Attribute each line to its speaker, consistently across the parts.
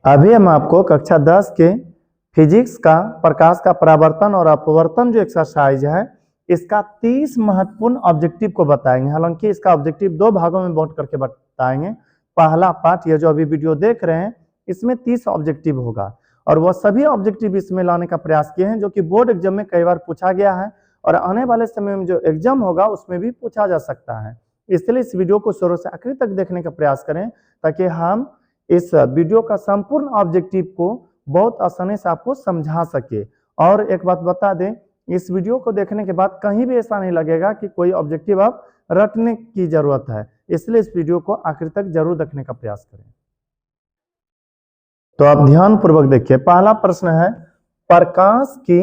Speaker 1: अभी हम आपको कक्षा 10 के फिजिक्स का प्रकाश का परावर्तन और अपवर्तन जो एक्सरसाइज है इसका 30 महत्वपूर्ण ऑब्जेक्टिव को बताएंगे। हालांकि इसका ऑब्जेक्टिव दो भागों में बांट करके बताएंगे। पहला पार्ट ये जो अभी वीडियो देख रहे हैं इसमें 30 ऑब्जेक्टिव होगा और वह सभी ऑब्जेक्टिव इसमें लाने का प्रयास किए हैं जो कि बोर्ड एग्जाम में कई बार पूछा गया है और आने वाले समय में जो एग्जाम होगा उसमें भी पूछा जा सकता है। इसलिए इस वीडियो को शुरू से आखिर तक देखने का प्रयास करें ताकि हम इस वीडियो का संपूर्ण ऑब्जेक्टिव को बहुत आसानी से आपको समझा सके। और एक बात बता दें, इस वीडियो को देखने के बाद कहीं भी ऐसा नहीं लगेगा कि कोई ऑब्जेक्टिव आप रटने की जरूरत है, इसलिए इस वीडियो को आखिर तक जरूर देखने का प्रयास करें। तो आप ध्यान पूर्वक देखिए। पहला प्रश्न है, प्रकाश की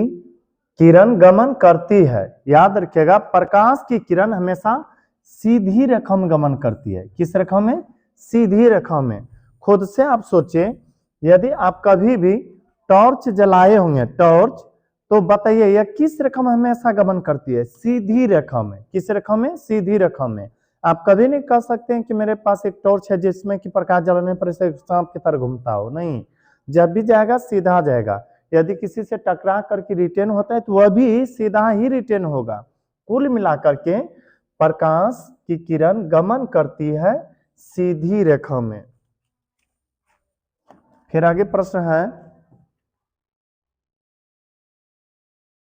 Speaker 1: किरण गमन करती है। याद रखिएगा, प्रकाश की किरण हमेशा सीधी रेखा में गमन करती है। किस रेखा में? सीधी रेखा में। खुद से आप सोचिए, यदि आप कभी भी टॉर्च जलाए होंगे टॉर्च, तो बताइए यह किस रेखा में हमेशा गमन करती है? सीधी रेखा में। किस रेखा में? सीधी रेखा में। आप कभी नहीं कह सकते हैं कि मेरे पास एक टॉर्च है जिसमें कि प्रकाश जलाने पर इसे सांप की तरह घूमता हो। नहीं, जब भी जाएगा सीधा जाएगा। यदि किसी से टकरा करके रिटर्न होता है तो वह भी सीधा ही रिटर्न होगा। कुल मिलाकर के प्रकाश की किरण गमन करती है सीधी रेखा में। फिर आगे प्रश्न है,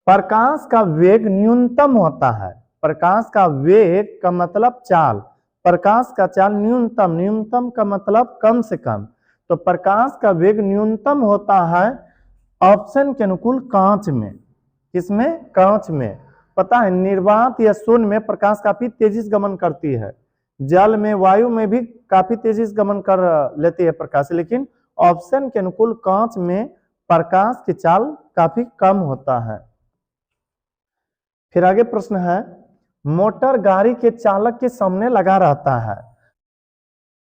Speaker 1: प्रकाश का वेग न्यूनतम होता है। प्रकाश का वेग का मतलब चाल। प्रकाश का चाल न्यूनतम, न्यूनतम का मतलब कम से कम। तो प्रकाश का वेग न्यूनतम होता है ऑप्शन के अनुकूल कांच में। किसमें? कांच में। पता है, निर्वात या शून्य में प्रकाश काफी तेजी से गमन करती है। जल में, वायु में भी काफी तेजी से गमन कर लेती है प्रकाश, लेकिन ऑप्शन के अनुकूल कांच में प्रकाश की चाल काफी कम होता है। फिर आगे प्रश्न है, मोटर गाड़ी के चालक के सामने लगा रहता है।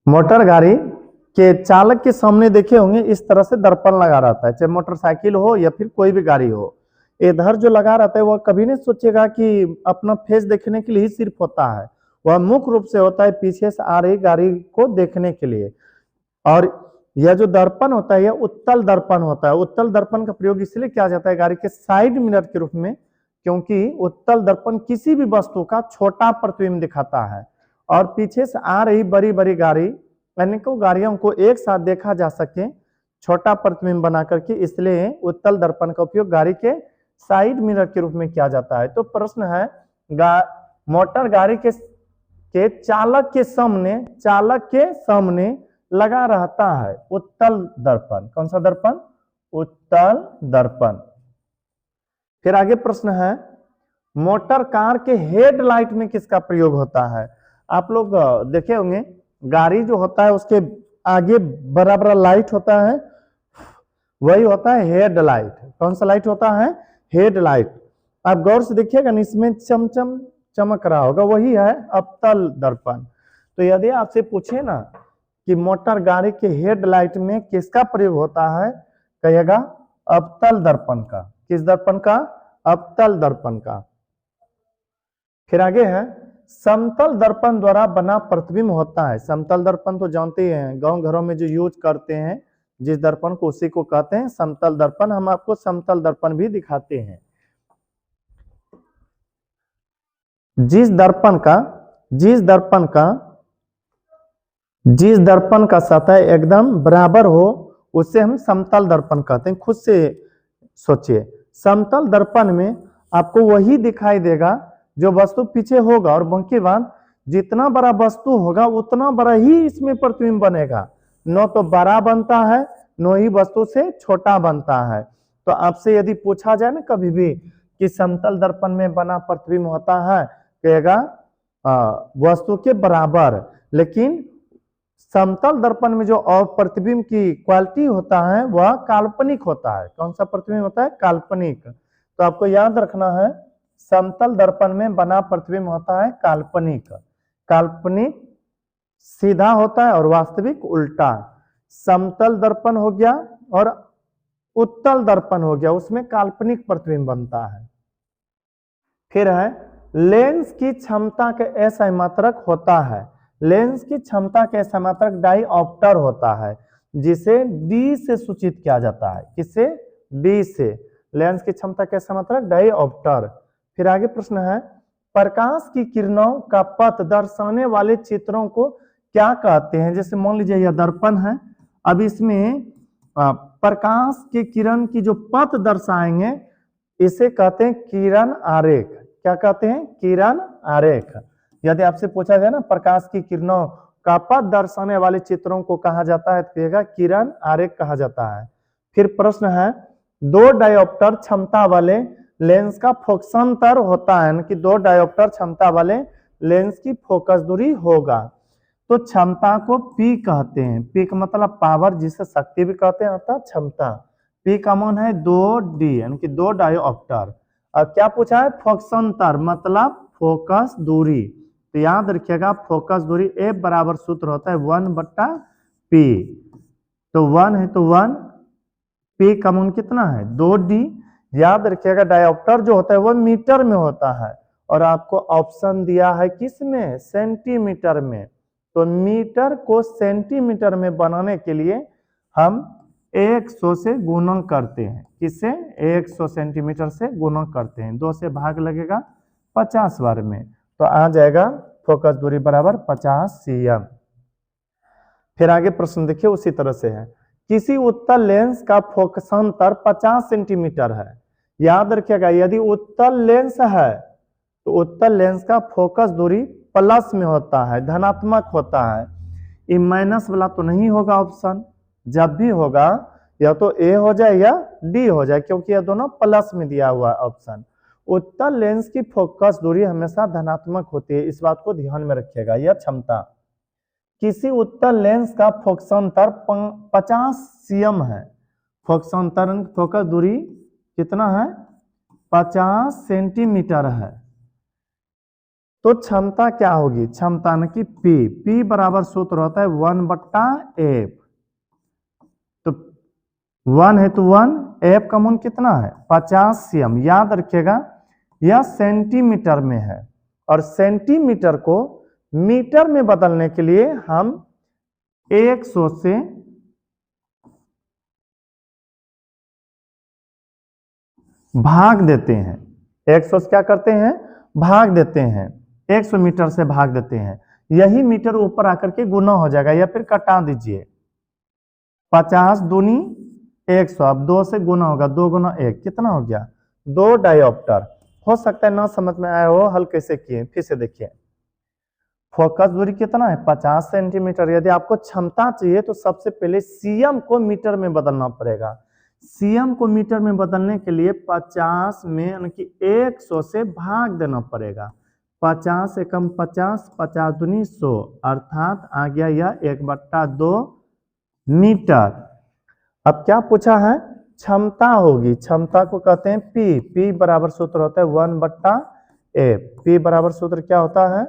Speaker 1: मोटर गाड़ी के चालक के सामने देखे होंगे इस तरह से दर्पण लगा रहता है, चाहे मोटरसाइकिल हो या फिर कोई भी गाड़ी हो। इधर जो लगा रहता है वह कभी नहीं सोचेगा कि अपना फेस देखने के लिए ही सिर्फ होता है। वह मुख्य रूप से होता है पीछे से आ रही गाड़ी को देखने के लिए। और यह जो दर्पण होता है यह उत्तल दर्पण होता है। उत्तल दर्पण का प्रयोग इसलिए किया जाता है गाड़ी के साइड मिरर के रूप में, क्योंकि उत्तल दर्पण किसी भी वस्तु का छोटा प्रतिबिंब दिखाता है और पीछे से आ रही बड़ी बड़ी गाड़ी, अनेकों गाड़ियों को एक साथ देखा जा सके छोटा प्रतिबिंब बना करके, इसलिए उत्तल दर्पण का उपयोग गाड़ी के साइड मिरर के रूप में किया जाता है। तो प्रश्न है, मोटर गाड़ी के चालक के सामने लगा रहता है उत्तल दर्पण। कौन सा दर्पण? उत्तल दर्पण। फिर आगे प्रश्न है, मोटर कार के हेडलाइट में किसका प्रयोग होता है? आप लोग देखे होंगे गाड़ी जो होता है उसके आगे बड़ा बड़ा लाइट होता है, वही होता है हेडलाइट। कौन सा लाइट होता है? हेडलाइट। आप गौर से देखिएगा ना, इसमें चमचम चमक रहा होगा, वही है अवतल दर्पण। तो यदि आपसे पूछे ना कि मोटर गाड़ी के हेडलाइट में किसका प्रयोग होता है, कहिएगा अवतल दर्पण का। किस दर्पण का? अवतल दर्पण का। फिर आगे है, समतल दर्पण द्वारा बना प्रतिबिंब होता है। समतल दर्पण तो जानते हैं, गांव घरों में जो यूज करते हैं जिस दर्पण को, उसी को कहते हैं समतल दर्पण। हम आपको समतल दर्पण भी दिखाते हैं। जिस दर्पण का सतह एकदम बराबर हो उसे हम समतल दर्पण कहते हैं। खुद से सोचिए, समतल दर्पण में आपको वही दिखाई देगा जो वस्तु पीछे होगा और बाकी बात जितना बड़ा वस्तु होगा उतना बड़ा ही इसमें प्रतिबिंब बनेगा। न तो बड़ा बनता है न ही वस्तु से छोटा बनता है। तो आपसे यदि पूछा जाए ना कभी भी कि समतल दर्पण में बना प्रतिबिंब होता है, कहेगा वस्तु के बराबर। लेकिन समतल दर्पण में जो और प्रतिबिंब की क्वालिटी होता है वह काल्पनिक होता है। कौन सा प्रतिबिंब होता है? काल्पनिक। तो आपको याद रखना है, समतल दर्पण में बना प्रतिबिंब होता है काल्पनिक। काल्पनिक सीधा होता है और वास्तविक उल्टा। समतल दर्पण हो गया और उत्तल दर्पण हो गया, उसमें काल्पनिक प्रतिबिंब बनता है। फिर है, लेंस की क्षमता के असमात्रक होता है। लेंस की क्षमता के समात्रक डाईऑप्टर होता है। जिसे डी से सूचित किया जाता है। किससे? डी से। लेंस की क्षमता कैसा मतलब? डायोप्टर। फिर आगे प्रश्न है, प्रकाश की किरणों का पथ दर्शाने वाले चित्रों को क्या कहते हैं? जैसे मान लीजिए यह दर्पण है, अब इसमें प्रकाश के किरण की जो पथ दर्शाएंगे इसे कहते हैं किरण आरेख। क्या कहते हैं? किरण आरेख। यदि आपसे पूछा जाए ना प्रकाश की किरणों का पथ दर्शाने वाले चित्रों को कहा जाता है तो कहेगा किरण आरेख कहा जाता है। फिर प्रश्न है, दो डायोप्टर क्षमता वाले लेंस का फोकसांतर होता है, यानी कि दो डायोप्टर क्षमता वाले लेंस की फोकस दूरी होगा तो क्षमता को P कहते हैं। P का मतलब पावर, जिसे शक्ति भी कहते हैं, अर्थात क्षमता। P का मान है 2D, यानी कि दो डायोप्टर। अब क्या पूछा है? फोकसांतर मतलब फोकस दूरी। तो याद रखिएगा फोकस दूरी F बराबर सूत्र होता है 1/P। तो 1 है तो 1, P का मान कितना है? 2D। याद रखिएगा डायोप्टर जो होता है वो मीटर में होता है और आपको ऑप्शन दिया है किसमें? सेंटीमीटर में। तो मीटर को सेंटीमीटर में बनाने के लिए हम 100 से गुणा करते हैं। किससे? 100 सेंटीमीटर से गुणा करते हैं। 2 से भाग लगेगा 50 बार में, तो आ जाएगा फोकस दूरी बराबर 50 cm। फिर आगे प्रश्न देखिए उसी तरह से है, किसी उत्तल लेंस का फोकसांतर 50 सेंटीमीटर है। याद रखिएगा यदि उत्तल लेंस है तो उत्तल लेंस का फोकस दूरी प्लस में होता है, धनात्मक होता है। ये माइनस वाला तो नहीं होगा ऑप्शन, जब भी होगा या तो ए हो जाए या डी हो जाए, क्योंकि यह दोनों प्लस में दिया हुआ है ऑप्शन। उत्तल लेंस की फोकस दूरी हमेशा धनात्मक होती है, इस बात को ध्यान में रखिएगा। यह क्षमता, किसी उत्तल लेंस का फोकसांतर 50 cm है। फोकसांतर फोकस दूरी कितना है? 50 सेंटीमीटर है। तो क्षमता क्या होगी? क्षमता न कि P बराबर सूत्र होता है 1/F। तो 1 है तो 1, F का मान कितना है? 50 cm। याद रखिएगा यह सेंटीमीटर में है और सेंटीमीटर को मीटर में बदलने के लिए हम 100 से भाग देते हैं। 100 से क्या करते हैं? भाग देते हैं। 100 मीटर से भाग देते हैं, यही मीटर ऊपर आकर के गुना हो जाएगा या फिर कटा दीजिए। 50 दूनी 100, अब 2 से गुना होगा, 2 गुना 1 कितना हो गया? 2 डायोप्टर। हो सकता है ना समझ में आया हो, हल कैसे किए फिर से देखिए। फोकस दूरी कितना है? 50 सेंटीमीटर। यदि आपको क्षमता चाहिए तो सबसे पहले cm को मीटर में बदलना पड़ेगा। cm को मीटर में बदलने के लिए 50 में यानी कि 100 से भाग देना पड़ेगा। 50 से कम 50, 50 दूनी 100, अर्थात आ गया यह 1/2 मीटर। अब क्या पूछा है? क्षमता होगी, क्षमता को कहते हैं P बराबर सूत्र होता है 1/F। P बराबर सूत्र क्या होता है?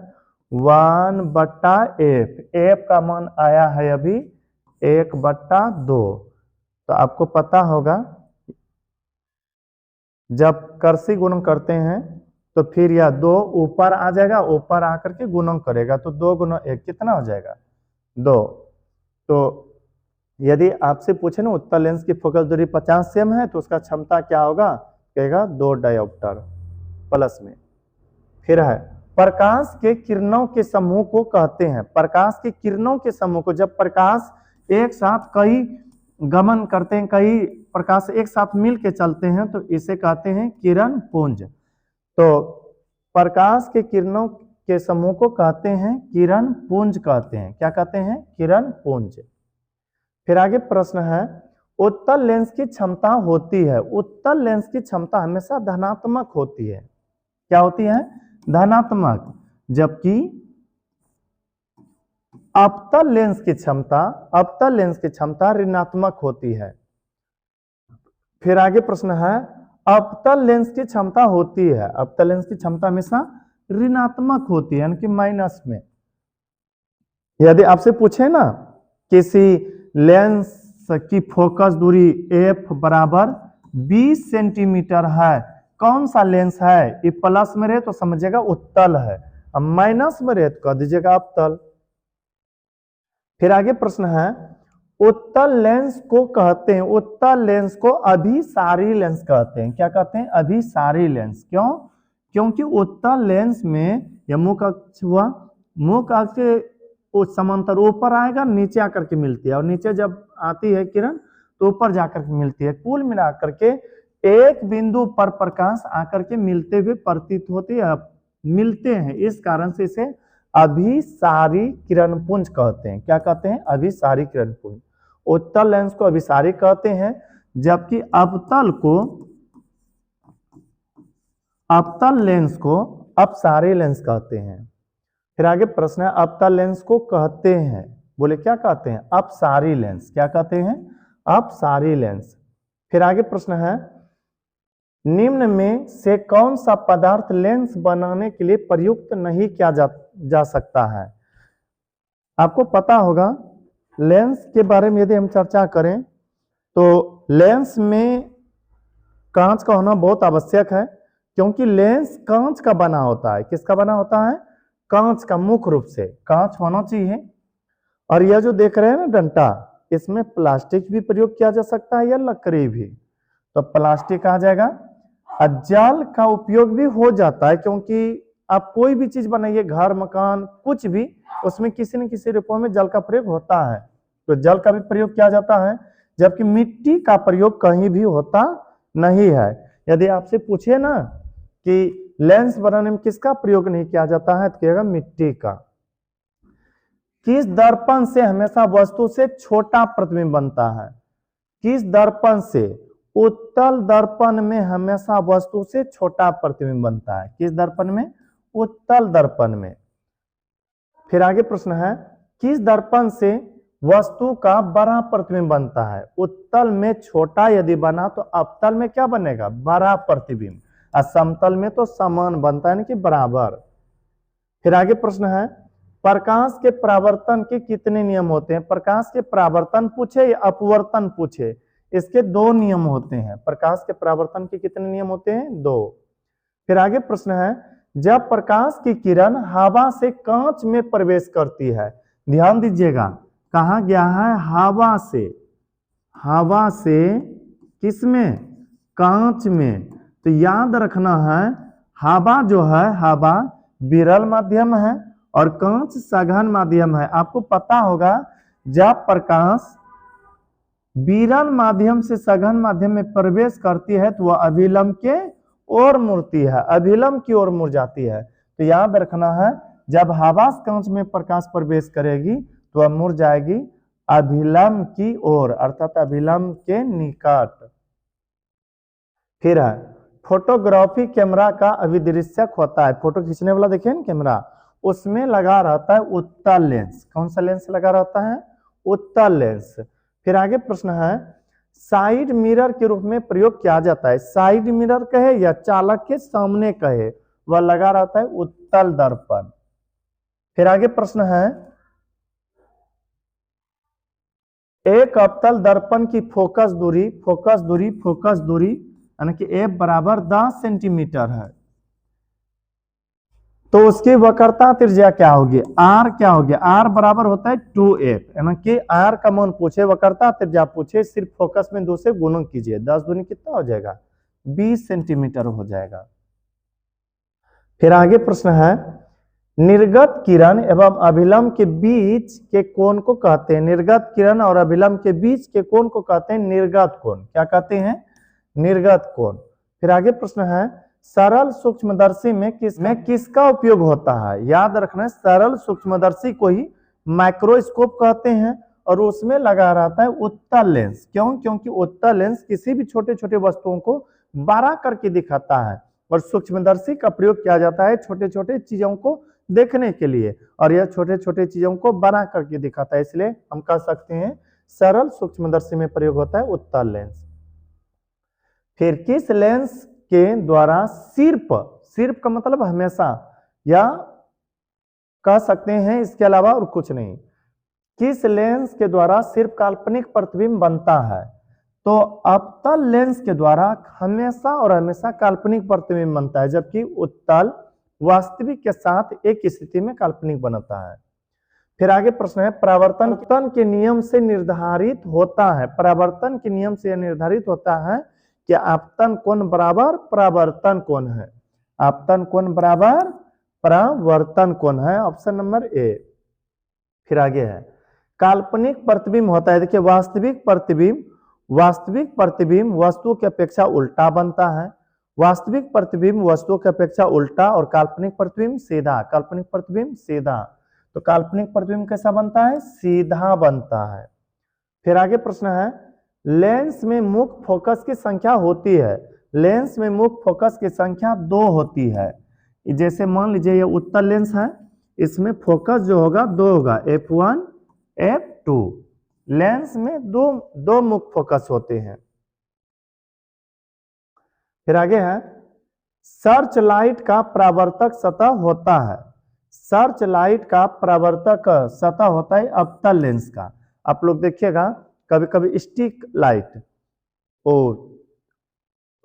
Speaker 1: 1/F। F का मान आया है अभी 1/2। तो आपको पता होगा जब कर्सी गुणन करते हैं तो फिर यह 2 ऊपर आ जाएगा, ऊपर आकर के गुणन करेगा तो 2 गुना 1 कितना हो जाएगा? 2। तो यदि आपसे पूछे ना उत्तल लेंस की फोकस दूरी 50 cm है तो उसका क्षमता क्या होगा? कहेगा 2 डायोप्टर प्लस में। फिर है, प्रकाश के किरणों के समूह को कहते हैं। प्रकाश के किरणों के समूह को, जब प्रकाश एक साथ कई गमन करते हैं, कई प्रकाश एक साथ मिल के चलते हैं तो इसे कहते हैं किरण पुंज। तो प्रकाश के किरणों के समूह को कहते हैं किरण पुंज कहते हैं। क्या कहते हैं? किरण पुंज। फिर आगे प्रश्न है, उत्तल लेंस की क्षमता होती है। उत्तल लेंस की क्षमता हमेशा धनात्मक होती है। क्या होती है? धनात्मक। जबकि अवतल लेंस की क्षमता ऋणात्मक होती है। फिर आगे प्रश्न है, अवतल लेंस की क्षमता होती है। अवतल लेंस की क्षमता हमेशा ऋणात्मक होती है, यानी कि माइनस में। यदि आपसे पूछे ना किसी लेंस की फोकस दूरी F बराबर 20 सेंटीमीटर है, कौन सा लेंस है? ये प्लस में रहे तो समझिएगा उत्तल है, अब माइनस में रहे तो कह दीजिएगा अवतल। फिर आगे प्रश्न है, उत्तल लेंस को कहते हैं, उत्तल लेंस को अभिसारी लेंस कहते हैं। क्या कहते हैं? अभिसारी लेंस। क्यों? क्योंकि उत्तल लेंस में यह मुख अक्ष हुआ, मुख अक्ष के समांतर ऊपर आएगा, नीचे आकर के मिलती है, और नीचे जब आती है किरण तो ऊपर जाकर के मिलती है। कुल मिलाकर के एक बिंदु पर प्रकाश आकर के मिलते हुए प्रतीत होती है, मिलते हैं। इस कारण से इसे अभिसारी किरणपुंज कहते हैं। क्या कहते हैं? अभिसारी किरणपुंज। उत्तल लेंस को अभिसारी कहते हैं, जबकि अवतल लेंस को अपसारी लेंस कहते हैं। फिर आगे प्रश्न है, अवतल लेंस को कहते हैं, बोले क्या कहते हैं? अपसारी लेंस। क्या कहते हैं? अपसारी लेंस। फिर आगे प्रश्न है, निम्न में से कौन सा पदार्थ लेंस बनाने के लिए प्रयुक्त नहीं किया जा सकता है? आपको पता होगा लेंस के बारे में यदि हम चर्चा करें तो लेंस में कांच का होना बहुत आवश्यक है, क्योंकि लेंस कांच का बना होता है। किसका बना होता है? कांच का। मुख्य रूप से कांच होना चाहिए। और यह जो देख रहे हैं ना डंटा, इसमें प्लास्टिक भी प्रयोग किया जा सकता है या लकड़ी भी, तो प्लास्टिक आ जाएगा। जल का उपयोग भी हो जाता है, क्योंकि आप कोई भी चीज बनाइए, घर मकान कुछ भी, उसमें किसी न किसी रूप में जल का प्रयोग होता है, तो जल का भी प्रयोग किया जाता है। जबकि मिट्टी का प्रयोग कहीं भी होता नहीं है। यदि आपसे पूछे ना कि लेंस बनाने में किसका प्रयोग नहीं किया जाता है, तो कहेगा मिट्टी का। किस दर्पण से हमेशा वस्तु से छोटा प्रतिबिंब बनता है? किस दर्पण से? उत्तल दर्पण में हमेशा वस्तु से छोटा प्रतिबिंब बनता है। किस दर्पण में? उत्तल दर्पण में। फिर आगे प्रश्न है, किस दर्पण से वस्तु का बड़ा प्रतिबिंब बनता है? उत्तल में छोटा यदि बना तो अवतल में क्या बनेगा? बड़ा प्रतिबिंब। और समतल में तो समान बनता है, यानी कि बराबर। फिर आगे प्रश्न है, प्रकाश के परावर्तन के कितने नियम होते हैं? प्रकाश के परावर्तन पूछे या अपवर्तन पूछे, इसके दो नियम होते हैं। प्रकाश के परावर्तन के कितने नियम होते हैं? दो। फिर आगे प्रश्न है, जब प्रकाश की किरण हवा से कांच में प्रवेश करती है, ध्यान दीजिएगा, कहा गया है हवा से। हवा से किसमें? कांच में। तो याद रखना है, हवा जो है, हवा विरल माध्यम है और कांच सघन माध्यम है। आपको पता होगा जब प्रकाश विरल माध्यम से सघन माध्यम में प्रवेश करती है तो वह अभिलंब के ओर मुड़ती है, अभिलंब की ओर मुड़ जाती है। तो याद रखना है, जब हवा कांच में प्रकाश प्रवेश करेगी तो वह मुड़ जाएगी अभिलंब की ओर, अर्थात अभिलंब के निकट। फिर है, फोटोग्राफी कैमरा का अभिदृश्यक होता है। फोटो खींचने वाला देखिए ना कैमरा, उसमें लगा रहता है उत्तल लेंस। कौन सा लेंस लगा रहता है? उत्तल लेंस। फिर आगे प्रश्न है, साइड मिरर के रूप में प्रयोग किया जाता है। साइड मिरर कहे या चालक के सामने कहे, वह लगा रहता है उत्तल दर्पण। फिर आगे प्रश्न है, एक अवतल दर्पण की फोकस दूरी यानी कि एफ बराबर 10 सेंटीमीटर है, तो उसकी वक्रता त्रिज्या क्या होगी? आर क्या होगी? आर बराबर होता है 2f, यानी कि आर का मान पूछे, वक्रता त्रिज्या पूछे, सिर्फ फोकस में 2 से गुणन कीजिए, 10 दूनी कितना हो जाएगा? 20 सेंटीमीटर हो जाएगा। फिर आगे प्रश्न है, निर्गत किरण एवं अभिलंब के बीच के कोण को कहते हैं, निर्गत किरण और अभिलंब के बीच के कोण को कहते हैं निर्गत कोण। क्या कहते हैं? निर्गत कोण। फिर आगे प्रश्न है, सरल सूक्ष्मदर्शी में किसका उपयोग होता है? याद रखना है, सरल सूक्ष्मदर्शी को ही माइक्रोस्कोप कहते हैं, और उसमें लगा रहता है उत्तल लेंस। क्यों? क्योंकि उत्तल लेंस किसी भी छोटे छोटे वस्तुओं को बड़ा करके दिखाता है, और सूक्ष्मदर्शी का प्रयोग किया जाता है छोटे छोटे चीजों को देखने के लिए, और यह छोटे छोटे चीजों को बड़ा करके दिखाता है। इसलिए हम कह सकते हैं सरल सूक्ष्मदर्शी में प्रयोग होता है उत्तल लेंस। फिर किस लेंस के द्वारा सिर्फ का मतलब हमेशा, या कह सकते हैं इसके अलावा और कुछ नहीं, किस लेंस के द्वारा सिर्फ काल्पनिक प्रतिबिंब बनता है? तो अवतल लेंस के द्वारा हमेशा और हमेशा काल्पनिक प्रतिबिंब बनता है, जबकि उत्तल वास्तविक के साथ एक स्थिति में काल्पनिक बनता है। फिर आगे प्रश्न है परावर्तन के नियम से निर्धारित होता है, परावर्तन के नियम से निर्धारित होता है कि आपतन कोण बराबर परावर्तन कोण है, आपतन कोण बराबर परावर्तन कोण है, ऑप्शन नंबर ए। फिर आगे है काल्पनिक प्रतिबिंब होता है, देखिए वास्तविक प्रतिबिंब वस्तु की अपेक्षा उल्टा बनता है, वास्तविक प्रतिबिंब वस्तु की अपेक्षा उल्टा, और काल्पनिक प्रतिबिंब सीधा, काल्पनिक प्रतिबिंब सीधा। तो काल्पनिक प्रतिबिंब कैसा बनता है, सीधा बनता है। फिर आगे प्रश्न है लेंस में मुख्य फोकस की संख्या होती है, लेंस में मुख्य फोकस की संख्या 2 होती है। जैसे मान लीजिए ये उत्तल लेंस है, इसमें फोकस जो होगा 2 होगा, f1 f2। लेंस में दो मुख्य फोकस होते हैं। फिर आगे है सर्च लाइट का परावर्तक सतह होता है, सर्च लाइट का परावर्तक सतह होता है अवतल लेंस का। आप लोग देखिएगा कभी कभी स्टिक लाइट ओ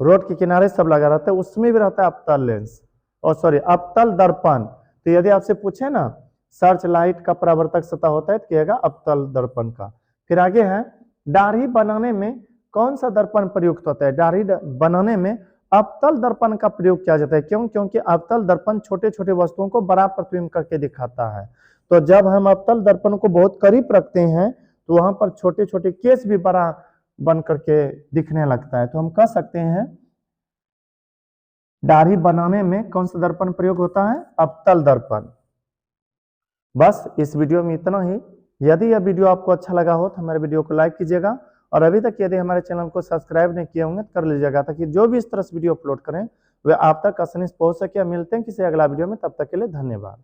Speaker 1: रोड के किनारे सब लगा रहता है, उसमें भी रहता है अवतल लेंस, और सॉरी अवतल दर्पण। तो यदि आपसे पूछे ना सर्च लाइट का परावर्तक सतह होता है तो कहेगा अवतल दर्पण का। फिर आगे है दाढ़ी बनाने में कौन सा दर्पण प्रयुक्त होता है, दाढ़ी बनाने में अवतल दर्पण का प्रयोग किया जाता है। क्यों? क्योंकि अवतल दर्पण छोटे छोटे वस्तुओं को बड़ा प्रतिबिंब करके दिखाता है। तो जब हम अवतल दर्पण को बहुत करीब रखते हैं तो वहां पर छोटे छोटे केस भी बड़ा बन करके दिखने लगता है। तो हम कह सकते हैं दाढ़ी बनाने में कौन सा दर्पण प्रयोग होता है, अवतल दर्पण। बस इस वीडियो में इतना ही। यदि यह वीडियो आपको अच्छा लगा हो तो हमारे वीडियो को लाइक कीजिएगा, और अभी तक यदि हमारे चैनल को सब्सक्राइब नहीं किए होंगे तो कर लीजिएगा, ताकि जो भी इस तरह से वीडियो अपलोड करें वे आप तक आसानी से पहुंच सके। मिलते हैं किसी अगला वीडियो में, तब तक के लिए धन्यवाद।